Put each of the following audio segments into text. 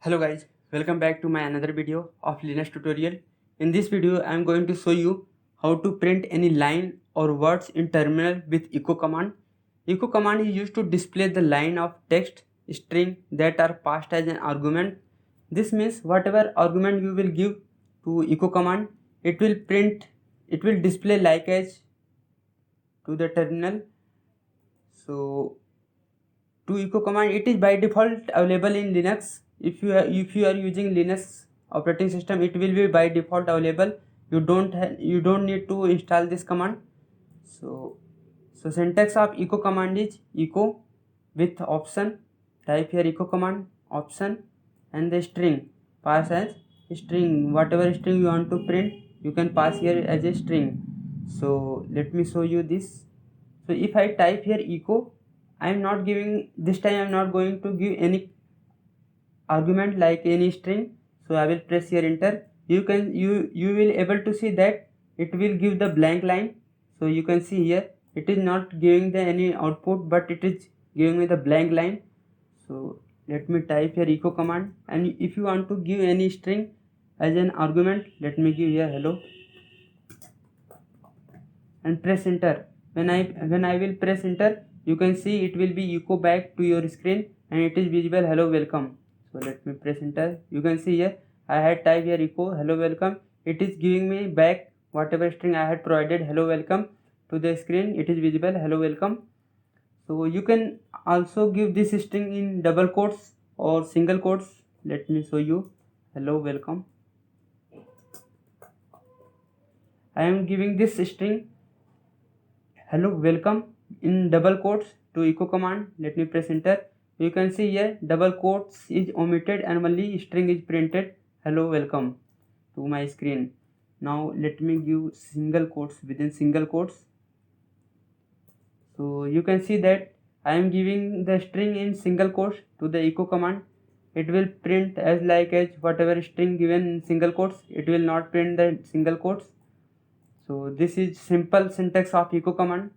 Hello guys, welcome back to my another video of Linux tutorial. In this video I am going to show you how to print any line or words in terminal with echo command. Echo command is used to display the line of text string that are passed as an argument. This means whatever argument you will give to echo command, it will display like as to the terminal. So to echo command, it is by default available in Linux. If you are using Linux operating system, it will be by default available. You don't need to install this command. So syntax of echo command is echo with option. Type here echo command option and the string. Pass as string. Whatever string you want to print, you can pass here as a string. So let me show you this. So if I type here echo, I am not giving this time. I am not going to give any argument like any string. So I will press here enter. You will able to see that it will give the blank line. So you can see here it is not giving the any output, but it is giving me the blank line. So let me type here echo command, and if you want to give any string as an argument, let me give here hello and press enter. When I will press enter, you can see it will be echo back to your screen and it is visible hello welcome. So let me press enter. You can see here I had typed here echo hello welcome. It is giving me back whatever string I had provided hello welcome to the screen. It is visible hello welcome. So you can also give this string in double quotes or single quotes. Let me show you hello welcome. I am giving this string hello welcome in double quotes to echo command. Let me press enter. You can see here double quotes is omitted and only string is printed hello welcome to my screen. Now let me give single quotes within single quotes. So you can see that I am giving the string in single quotes to the echo command. It will print as whatever string given in single quotes. It will not print the single quotes. So this is simple syntax of echo command.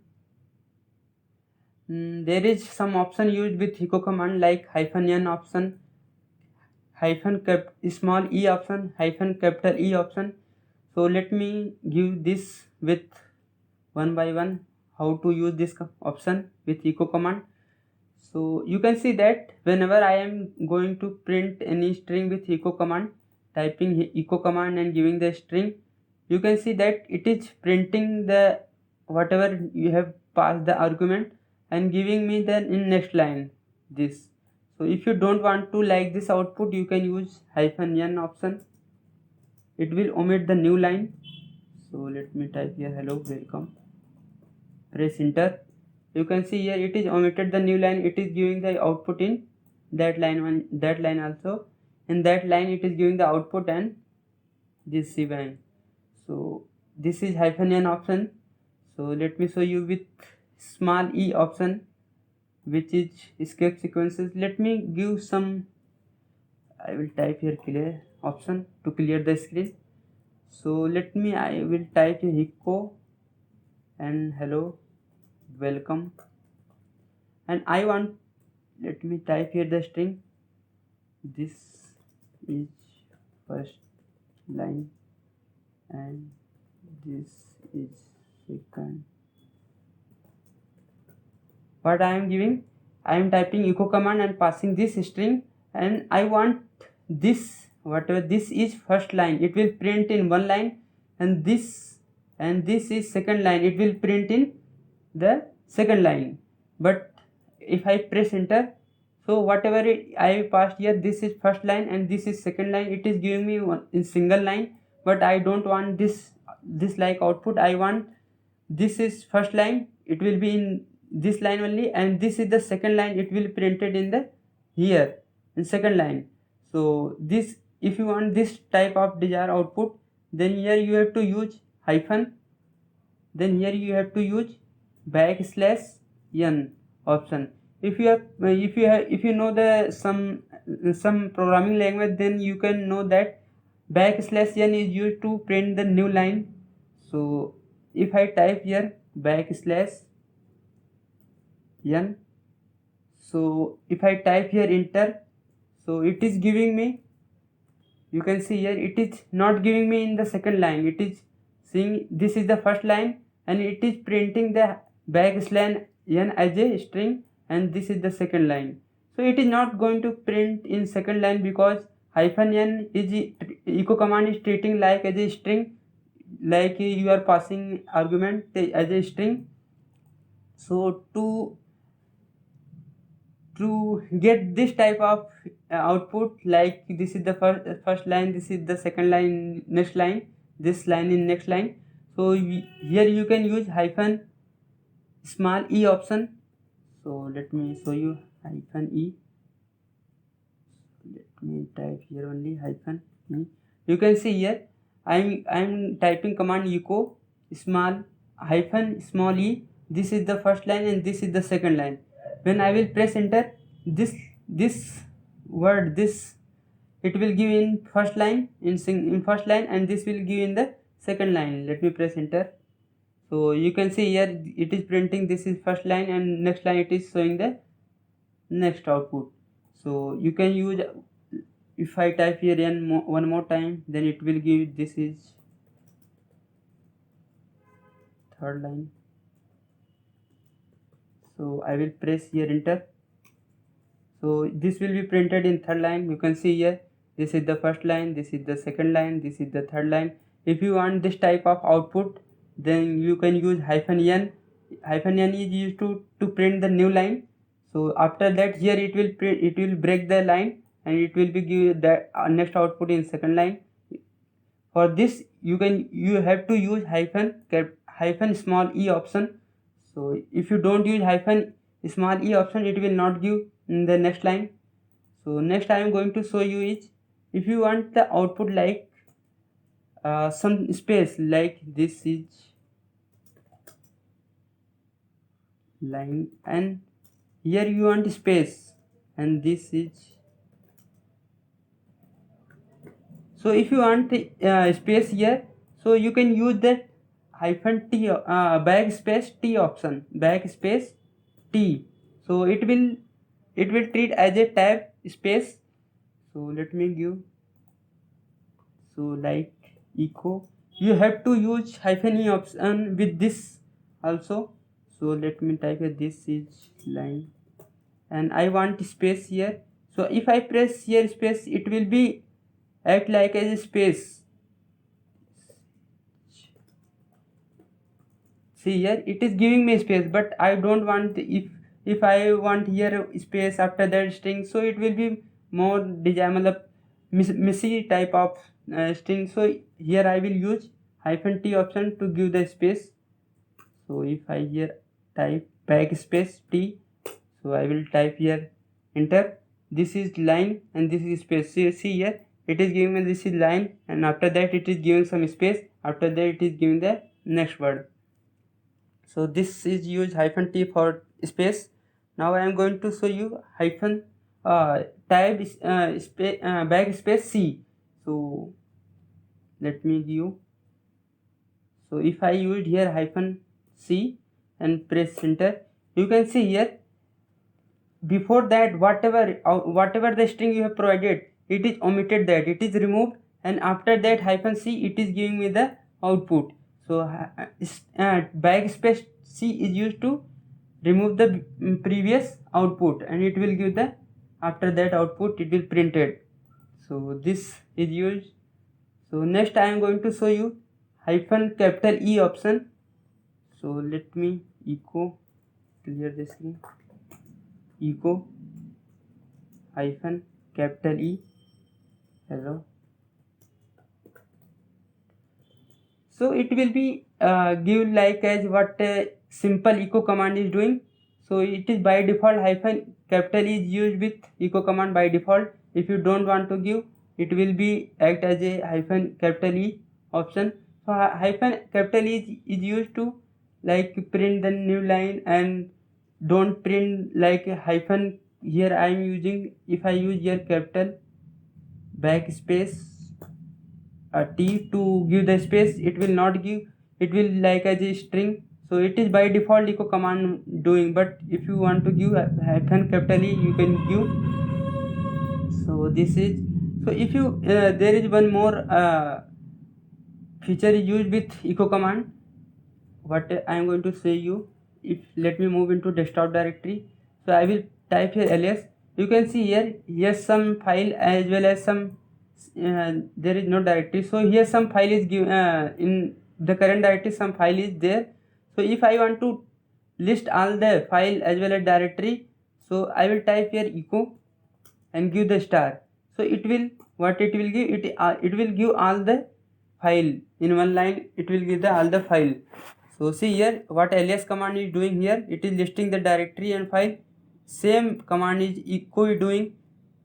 There is some option used with echo command like -n option, small e option, capital E option. So let me give this with one by one how to use this option with echo command. So you can see that whenever I am going to print any string with echo command, typing echo command and giving the string, you can see that it is printing the whatever you have passed the argument and giving me the in next line this. So if you don't want to like this output, you can use -n option. It will omit the new line. So let me type here hello welcome. Press enter. You can see here it is omitted the new line. It is giving the output in that line also. In that line it is giving the output and this shebang. So this is -n option. So let me show you with small e option, which is escape sequences. Let me give some. I will type here clear option to clear the screen. So I will type here echo and hello welcome, and let me type here the string. This is first line and this is second. What I am giving, I am typing echo command and passing this string, and I want this whatever this is first line, it will print in one line, and this is second line, it will print in the second line. But if I press enter, so whatever I passed here, this is first line and this is second line, it is giving me one in single line. But I don't want this like output. I want this is first line, it will be in this line only, and this is the second line, it will printed in the here in second line. So this, if you want this type of desired output, then here you have to use hyphen, then here you have to use \n option. If you know the some programming language, then you can know that \n is used to print the new line. So if I type here \n, so if I type here enter, So it is giving me, you can see here, it is not giving me in the second line. It is seeing this is the first line and it is printing the backslash n as a string, and this is the second line. So it is not going to print in second line because hyphen n is echo command is treating like as a string, like you are passing argument as a string. So to get this type of output, like this is the first line, this is the second line, next line, this line in next line. So here you can use hyphen small e option. So let me show you hyphen e. Let me type here only hyphen e. You can see here I'm typing command echo small hyphen small e. This is the first line and this is the second line. When I will press enter, this word, this, it will give in first line, in first line, and this will give in the second line. Let me press enter. So you can see here it is printing this is first line and next line it is showing the next output. So you can use, if I type here one more time, then it will give this is third line. So I will press here enter. So this will be printed in third line. You can see here this is the first line, this is the second line, this is the third line. If you want this type of output, then you can use hyphen n. Hyphen n is used to print the new line. So after that, here it will print, it will break the line and it will be give the next output in second line. For this you have to use hyphen small e option. So if you don't use hyphen small e option, it will not give in the next line. So next I am going to show you is, if you want the output like some space, like this is line and here you want space and this is, so if you want space here, so you can use that hyphen t backspace t option, backspace t. So it will treat as a tab space. So let me give, so like echo, you have to use hyphen e option with this also. So let me type here, this is line and I want space here. So if I press here space, it will be act like as a space. See here it is giving me space, but I don't want, if I want here space after that string, so it will be more design messy type of string. So here I will use hyphen t option to give the space. So if I here type backspace t, so I will type here enter, this is line and this is space. See here it is giving me this is line and after that it is giving some space, after that it is giving the next word. So this is use hyphen t for space. Now I am going to show you hyphen type backspace c. So let me give, so if I use here hyphen c and press enter, you can see here before that whatever the string you have provided, it is omitted, that it is removed, and after that hyphen c it is giving me the output. So backspace c is used to remove the previous output and it will give the, after that output it will printed. So this is used. So next I am going to show you hyphen capital E option. So let me echo, clear the screen, echo hyphen capital E hello. So it will be give like as what simple echo command is doing. So it is by default hyphen capital E is used with echo command by default. If you don't want to give, it will be act as a hyphen capital E option. So hyphen capital E is used to like print the new line and don't print like hyphen. Here I am using, if I use here capital backspace t to give the space, it will not give, it will like as a string. So it is by default echo command doing, but if you want to give hyphen capital E, you can give. So this is, so if you there is one more feature used with echo command, what I am going to say you. If let me move into desktop directory, so I will type here ls. You can see here some file as well as some there is no directory. So here some file is given in the current directory, some file is there. So if I want to list all the file as well as directory, so I will type here echo and give the star. So it will, what it will give, it will give all the file in one line. It will give the all the file. So see here what ls command is doing here, it is listing the directory and file. Same command is echo is doing,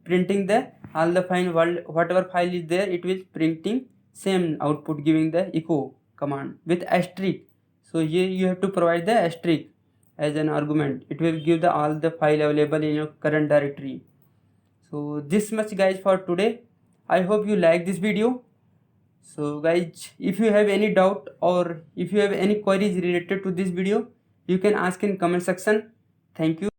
printing the all the file, whatever file is there, it will printing same output, giving the echo command with asterisk. So here you have to provide the asterisk as an argument. It will give the all the file available in your current directory. So this much guys for today. I hope you like this video. So guys, if you have any doubt or if you have any queries related to this video, you can ask in comment section. Thank you.